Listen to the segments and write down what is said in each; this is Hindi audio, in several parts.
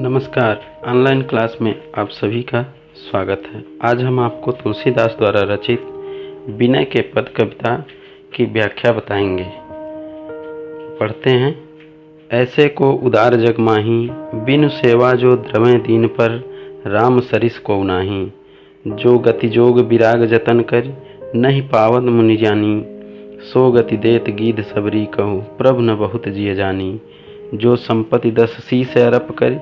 नमस्कार। ऑनलाइन क्लास में आप सभी का स्वागत है। आज हम आपको तुलसीदास द्वारा रचित विनय के पद कविता की व्याख्या बताएंगे। पढ़ते हैं। ऐसे को उदार जग माही, बिनु सेवा जो द्रवें दीन पर, राम सरिस को नाही। जो गति जोग विराग जतन कर, नहीं पावत मुनि जानी। सो गति देत गीध सबरी कहूँ, प्रभु न बहुत जिय जानी। जो संपत्ति 10 शीस अरप कर,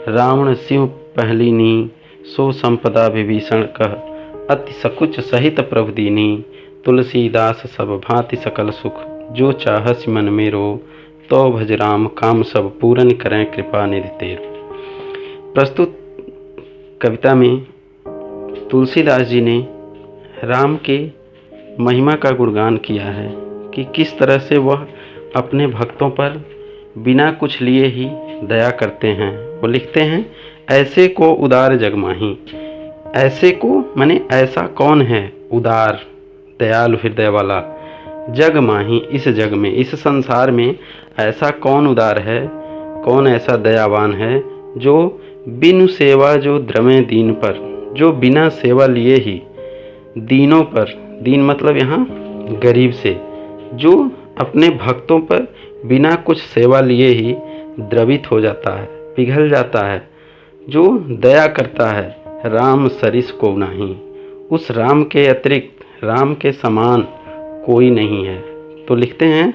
रावण सिंह पहली नी। सो संपदा विभीषण कह, अति सकुच सहित प्रभु दीनी। तुलसीदास सब भांति सकल सुख, जो चाहस मन में रो। तो भज राम काम सब पूरन करें, कृपा निधि तेरो। प्रस्तुत कविता में तुलसीदास जी ने राम के महिमा का गुणगान किया है कि किस तरह से वह अपने भक्तों पर बिना कुछ लिए ही दया करते हैं। वो लिखते हैं, ऐसे को उदार जग माही। ऐसे को माने ऐसा कौन है, उदार दयालु हृदय वाला। जग माही, इस जग में, इस संसार में ऐसा कौन उदार है, कौन ऐसा दयावान है, जो बिनु सेवा जो द्रमे दीन पर, जो बिना सेवा लिए ही दीनों पर, दीन मतलब यहाँ गरीब से, जो अपने भक्तों पर बिना कुछ सेवा लिए ही द्रवित हो जाता है, पिघल जाता है, जो दया करता है। राम सरिस को नाही, उस राम के अतिरिक्त, राम के समान कोई नहीं है। तो लिखते हैं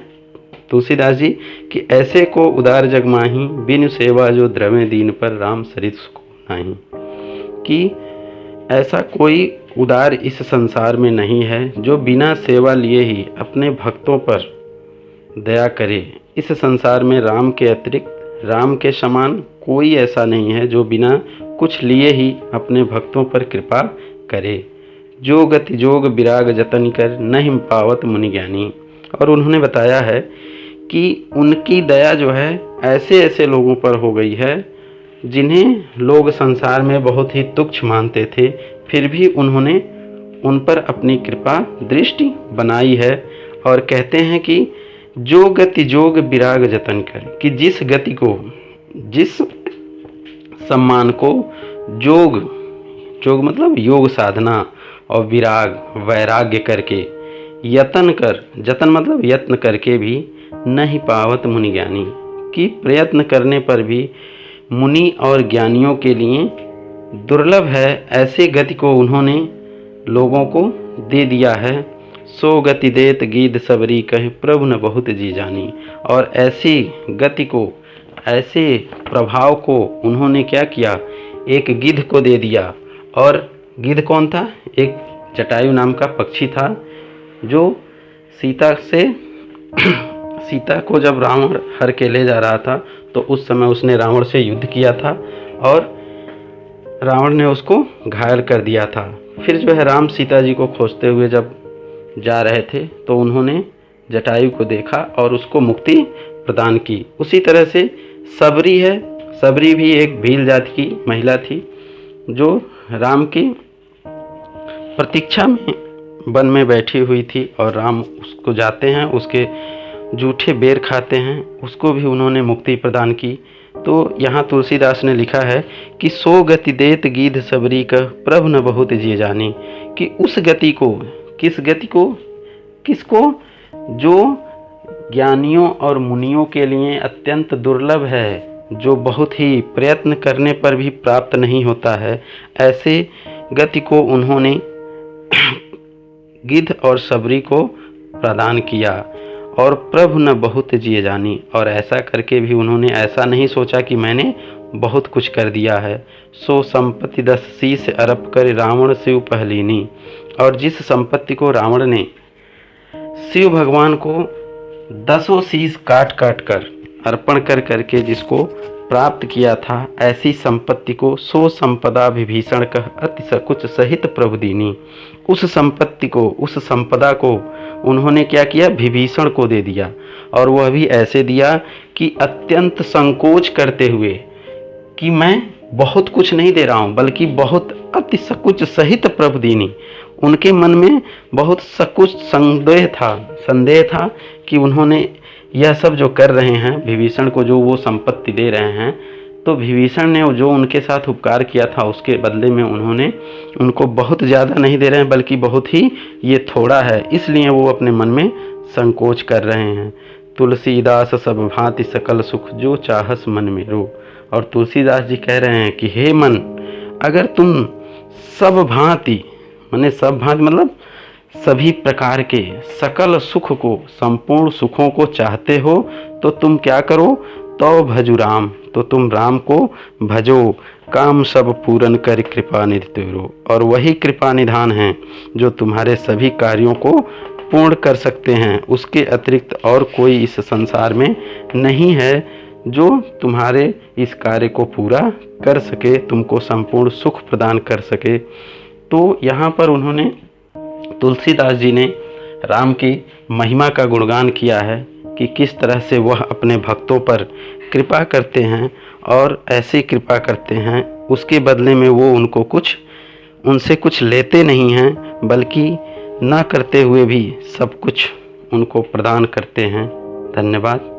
तुलसीदास जी कि ऐसे को उदार जग माही, बिनु सेवा जो द्रवे दीन पर, राम सरिस को नाही। कि ऐसा कोई उदार इस संसार में नहीं है जो बिना सेवा लिए ही अपने भक्तों पर दया करे। इस संसार में राम के अतिरिक्त, राम के समान कोई ऐसा नहीं है जो बिना कुछ लिए ही अपने भक्तों पर कृपा करे। जो गति जोग विराग जतन कर, नहीं पावत मुनि ज्ञानी। और उन्होंने बताया है कि उनकी दया जो है ऐसे ऐसे लोगों पर हो गई है जिन्हें लोग संसार में बहुत ही तुच्छ मानते थे, फिर भी उन्होंने उन पर अपनी कृपा दृष्टि बनाई है। और कहते हैं कि जो गति जोग विराग जतन कर, कि जिस गति को, जिस सम्मान को जोग, जोग मतलब योग साधना, और विराग वैराग्य करके, यतन कर, जतन मतलब यत्न करके भी, नहीं पावत मुनि ज्ञानी, कि प्रयत्न करने पर भी मुनि और ज्ञानियों के लिए दुर्लभ है, ऐसे गति को उन्होंने लोगों को दे दिया है। सो गति देत गीध सबरी कहे, प्रभु न बहुत जी जानी। और ऐसी गति को, ऐसे प्रभाव को उन्होंने क्या किया, एक गिद्ध को दे दिया। और गिद्ध कौन था? एक जटायु नाम का पक्षी था, जो सीता से सीता को जब रावण हर के ले जा रहा था, तो उस समय उसने रावण से युद्ध किया था और रावण ने उसको घायल कर दिया था। फिर जो है राम सीता जी को खोजते हुए जब जा रहे थे, तो उन्होंने जटायु को देखा और उसको मुक्ति प्रदान की। उसी तरह से सबरी है, सबरी भी एक भील जाति की महिला थी, जो राम की प्रतीक्षा में वन में बैठी हुई थी, और राम उसको जाते हैं, उसके जूठे बेर खाते हैं, उसको भी उन्होंने मुक्ति प्रदान की। तो यहाँ तुलसीदास ने लिखा है कि सो गति देत गीध सबरी कह, प्रभु न बहुत जिय जानी। कि उस गति को, किस गति को, किसको? जो ज्ञानियों और मुनियों के लिए अत्यंत दुर्लभ है, जो बहुत ही प्रयत्न करने पर भी प्राप्त नहीं होता है, ऐसे गति को उन्होंने गिद्ध और सबरी को प्रदान किया। और प्रभु न बहुत जिय जानी, और ऐसा करके भी उन्होंने ऐसा नहीं सोचा कि मैंने बहुत कुछ कर दिया है। सो संपत्ति 10 शीस अरप कर, रावण शिव पहलीनी। और जिस संपत्ति को रावण ने शिव भगवान को 10 शीस काट काट कर अर्पण कर करके जिसको प्राप्त किया था, ऐसी संपत्ति को सो संपदा विभीषण कह, अति सकुच सहित प्रभु दीनी। उस संपत्ति को, उस संपदा को उन्होंने क्या किया, विभीषण को दे दिया। और वह भी ऐसे दिया कि अत्यंत संकोच करते हुए, कि मैं बहुत कुछ नहीं दे रहा हूँ, बल्कि बहुत अति सकुच सहित प्रभु दीनी। उनके मन में बहुत सकुच संदेह था कि उन्होंने यह सब जो कर रहे हैं, विभीषण को जो वो संपत्ति दे रहे हैं, तो विभीषण ने जो उनके साथ उपकार किया था उसके बदले में उन्होंने उनको बहुत ज़्यादा नहीं दे रहे हैं, बल्कि बहुत ही ये थोड़ा है, इसलिए वो अपने मन में संकोच कर रहे हैं। तुलसीदास सब भांति सकल सुख जो चाहस मन में रो। और तुलसीदास जी कह रहे हैं कि हे मन, अगर तुम सब भांति, माने सब भांति मतलब सभी प्रकार के सकल सुख को, संपूर्ण सुखों को चाहते हो तो तुम क्या करो, तो भजु राम, तो तुम राम को भजो। काम सब पूरन कर कृपा निधि तेरो। और वही कृपा निधान है जो तुम्हारे सभी कार्यों को पूर्ण कर सकते हैं। उसके अतिरिक्त और कोई इस संसार में नहीं है जो तुम्हारे इस कार्य को पूरा कर सके, तुमको संपूर्ण सुख प्रदान कर सके। तो यहाँ पर उन्होंने, तुलसीदास जी ने राम की महिमा का गुणगान किया है कि किस तरह से वह अपने भक्तों पर कृपा करते हैं, और ऐसी कृपा करते हैं उसके बदले में वो उनसे कुछ लेते नहीं हैं, बल्कि ना करते हुए भी सब कुछ उनको प्रदान करते हैं। धन्यवाद।